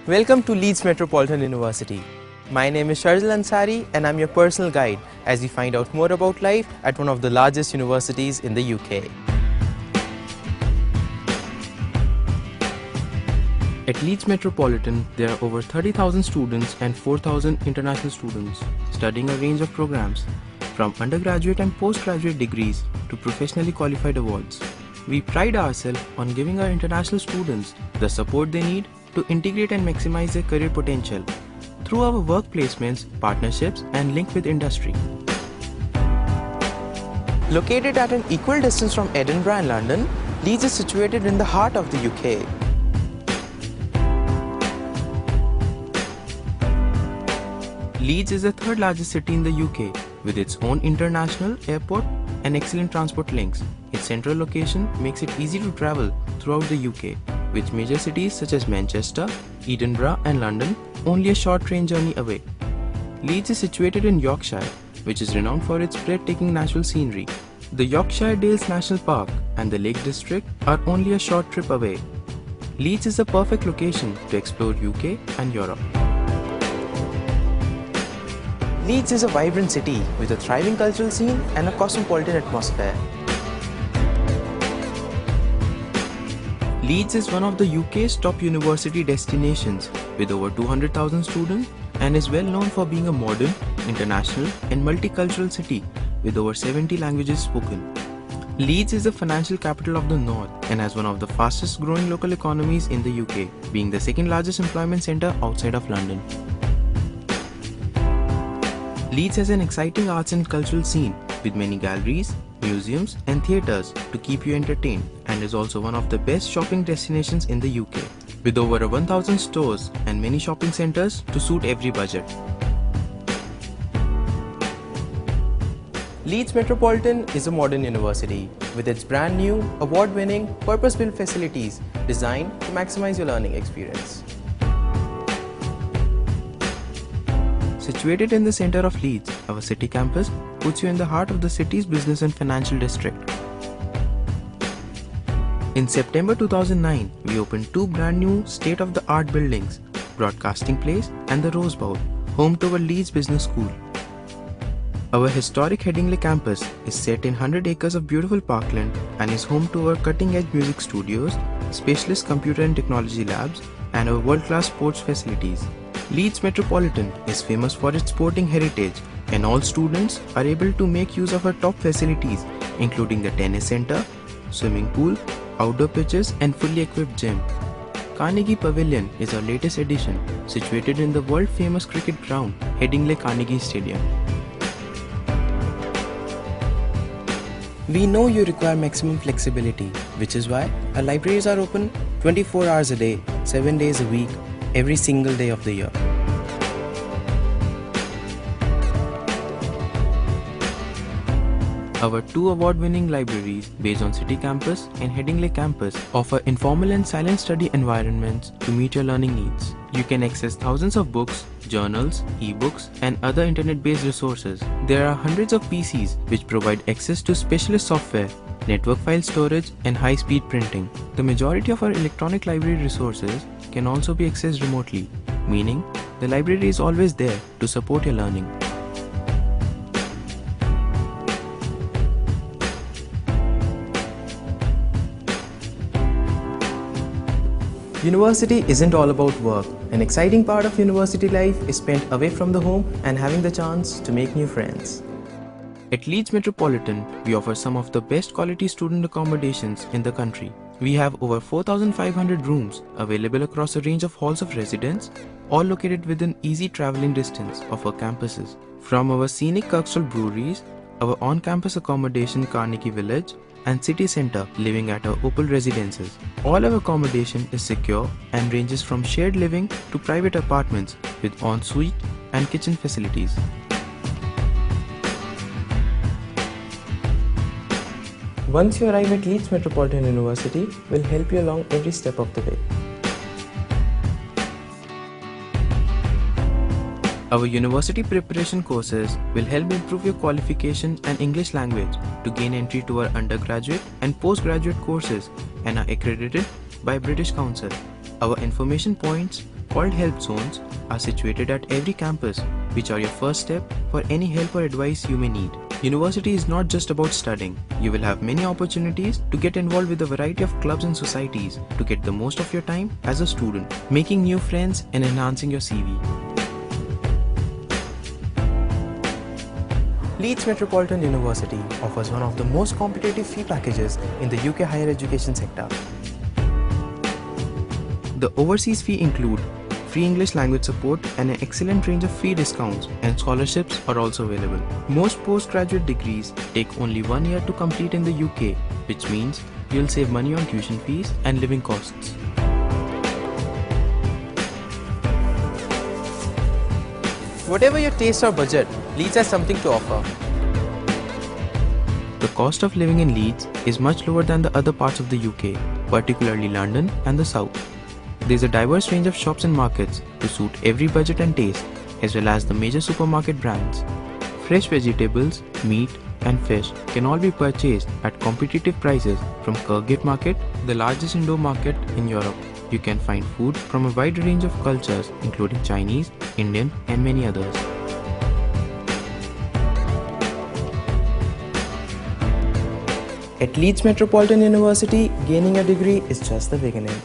Welcome to Leeds Metropolitan University. My name is Shardul Ansari and I'm your personal guide as we find out more about life at one of the largest universities in the UK. At Leeds Metropolitan, there are over 30,000 students and 4,000 international students studying a range of programs, from undergraduate and postgraduate degrees to professionally qualified awards. We pride ourselves on giving our international students the support they need to integrate and maximize their career potential through our work placements, partnerships, and link with industry. Located at an equal distance from Edinburgh and London, Leeds is situated in the heart of the UK. Leeds is the third largest city in the UK with its own international airport and excellent transport links. Its central location makes it easy to travel throughout the UK, with major cities such as Manchester, Edinburgh and London only a short train journey away. Leeds is situated in Yorkshire, which is renowned for its breathtaking natural scenery. The Yorkshire Dales National Park and the Lake District are only a short trip away. Leeds is the perfect location to explore UK and Europe. Leeds is a vibrant city with a thriving cultural scene and a cosmopolitan atmosphere. Leeds is one of the UK's top university destinations with over 200,000 students and is well known for being a modern, international and multicultural city with over 70 languages spoken. Leeds is the financial capital of the North and has one of the fastest growing local economies in the UK, being the second largest employment centre outside of London. Leeds has an exciting arts and cultural scene with many galleries, museums and theatres to keep you entertained, and is also one of the best shopping destinations in the UK, with over 1,000 stores and many shopping centres to suit every budget. Leeds Metropolitan is a modern university with its brand new, award-winning, purpose-built facilities designed to maximize your learning experience. Situated in the centre of Leeds, our city campus puts you in the heart of the city's business and financial district. In September 2009, we opened two brand new state-of-the-art buildings, Broadcasting Place and the Rose Bowl, home to our Leeds Business School. Our historic Headingley campus is set in 100 acres of beautiful parkland and is home to our cutting-edge music studios, specialist computer and technology labs, and our world-class sports facilities. Leeds Metropolitan is famous for its sporting heritage, and all students are able to make use of our top facilities, including the tennis centre, swimming pool, outdoor pitches and fully equipped gym. Carnegie Pavilion is our latest addition, situated in the world-famous cricket ground, Headingley Carnegie Stadium. We know you require maximum flexibility, which is why our libraries are open 24 hours a day, 7 days a week, every single day of the year. Our two award-winning libraries based on City Campus and Headingley Campus offer informal and silent study environments to meet your learning needs. You can access thousands of books, journals, e-books and other internet-based resources. There are hundreds of PCs which provide access to specialist software, network file storage and high-speed printing. The majority of our electronic library resources can also be accessed remotely, meaning the library is always there to support your learning. University isn't all about work. An exciting part of university life is spent away from the home and having the chance to make new friends. At Leeds Metropolitan, we offer some of the best quality student accommodations in the country. We have over 4,500 rooms available across a range of halls of residence, all located within easy travelling distance of our campuses. From our scenic Kirkstall breweries, our on-campus accommodation Carnegie Village, and city centre living at our Opal residences. All our accommodation is secure and ranges from shared living to private apartments with en-suite and kitchen facilities. Once you arrive at Leeds Metropolitan University, we'll help you along every step of the way. Our university preparation courses will help improve your qualification and English language to gain entry to our undergraduate and postgraduate courses and are accredited by British Council. Our information points called help zones, are situated at every campus, which are your first step for any help or advice you may need. University is not just about studying. You will have many opportunities to get involved with a variety of clubs and societies to get the most of your time as a student, making new friends and enhancing your CV. Leeds Metropolitan University offers one of the most competitive fee packages in the UK higher education sector. The overseas fee include free English language support and an excellent range of fee discounts, and scholarships are also available. Most postgraduate degrees take only 1 year to complete in the UK, which means you'll save money on tuition fees and living costs. Whatever your taste or budget, Leeds has something to offer. The cost of living in Leeds is much lower than the other parts of the UK, particularly London and the South. There is a diverse range of shops and markets to suit every budget and taste, as well as the major supermarket brands. Fresh vegetables, meat, and fish can all be purchased at competitive prices from Kirkgate Market, the largest indoor market in Europe. You can find food from a wide range of cultures, including Chinese, Indian, and many others. At Leeds Metropolitan University, gaining a degree is just the beginning.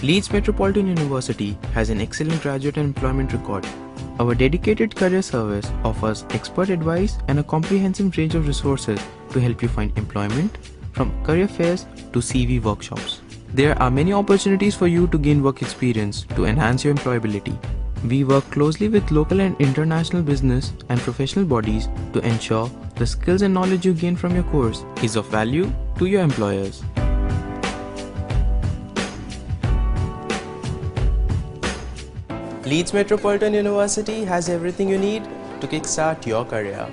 Leeds Metropolitan University has an excellent graduate and employment record. Our dedicated career service offers expert advice and a comprehensive range of resources to help you find employment, from career fairs to CV workshops. There are many opportunities for you to gain work experience to enhance your employability. We work closely with local and international business and professional bodies to ensure the skills and knowledge you gain from your course is of value to your employers. Leeds Metropolitan University has everything you need to kickstart your career.